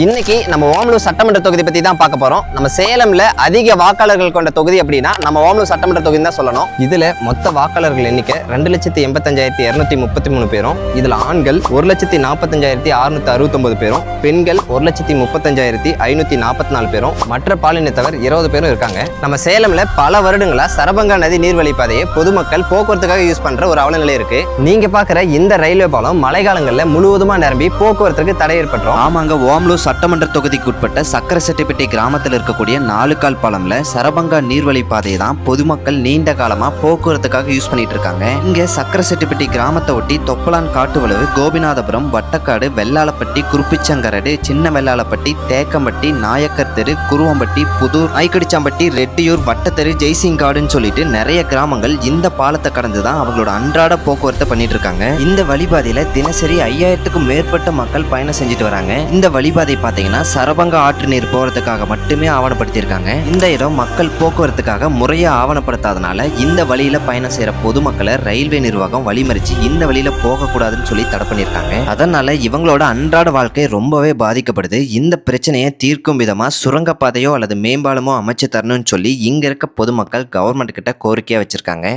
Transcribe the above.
இன்னைக்கு நம்ம ஓமலூர் சட்டமன்ற தொகுதி பத்தி தான் பார்க்க போறோம். நம்ம சேலம்ல அதிக வாக்காளர்கள் கொண்ட தொகுதி அப்படின்னா நம்ம ஓமலூர் சட்டமன்ற தொகுதி தான் சொல்லணும். இதுல மொத்த வாக்காளர்கள் எண்ணிக்கை 2,85,233 பேரும். இதுல ஆண்கள் 1,45,669 பேரும், பெண்கள் 1,35,544 பேரும், மற்ற பாலினத்தவர் 20 பேரும் இருக்காங்க. நம்ம சேலம்ல பல வருடங்களா சரபங்கா நதி நீர்வழி பாதையை பொதுமக்கள் போக்குவரத்துக்காக யூஸ் பண்ற ஒரு அவலநிலை இருக்கு. நீங்க பாக்குற இந்த ரயில்வே பாலம் மழைக்காலங்கள்ல முழுவதுமா நிரம்பி போக்குவரத்துக்கு தடை ஏற்பட்டுரும். ஆமாங்க, ஓமலூர் சட்டமன்ற தொகுதிக்கு உட்பட்ட சக்கரசெட்டிப்பட்டி கிராமத்தில் இருக்கக்கூடிய 4 கால் பாலம்ல சரபங்கா நீர்வழி பாதையை தான் பொதுமக்கள் நீண்ட காலமா போக்குவரத்துக்காக யூஸ் பண்ணிட்டு இருக்காங்க. இங்க சக்கரசெட்டிப்பட்டி கிராமத்தை ஒட்டி தொப்பலான் காட்டுவளவு, கோபிநாதபுரம், வட்டக்காடு, வெள்ளாளப்பட்டி, குருப்பிச்சங்கரடு, சின்ன வெள்ளாளப்பட்டி, தேக்கம்பட்டி, நாயக்கர் தெரு, குருவம்பட்டி, புதூர், ஐக்கடிச்சாம்பட்டி, ரெட்டியூர், வட்டத்தெரு, ஜெய்சிங்காடுன்னு சொல்லிட்டு நிறைய கிராமங்கள் இந்த பாலத்தை கடந்து தான் அவங்களோட அன்றாட போக்குவரத்தை பண்ணிட்டு இருக்காங்க. இந்த வழிபாதையில தினசரி 5000க்கும் மேற்பட்ட மக்கள் பயணம் செஞ்சுட்டு வராங்க. இந்த வழிபாதை பாத்தீங்கன்னா சரபங்கா ஆற்று நீர் போறதுக்காக மட்டுமே ஆவணப்படுத்தியிருக்காங்க. இந்த இடம் மக்கள் போக்குவரத்துக்காக முறையா ஆவணப்படுத்தாதனால இந்த வழியில பயணம் செய்யற பொதுமக்களை ரயில்வே நிர்வாகம் வழிமறிச்சு இந்த வழியில போக கூடாதுன்னு சொல்லி தடை பண்ணியிருக்காங்க. அதனால இவங்களோட அன்றாட வாழ்க்கை ரொம்பவே பாதிக்கப்படுது. இந்த பிரச்சனையை தீர்க்கும் விதமா சுரங்கப்பாதையோ அல்லது மேம்பாலமோ அமைச்சு தரணும்னு சொல்லி இங்க இருக்க பொதுமக்கள் கவர்மெண்ட் கிட்ட கோரிக்கையா வச்சிருக்காங்க.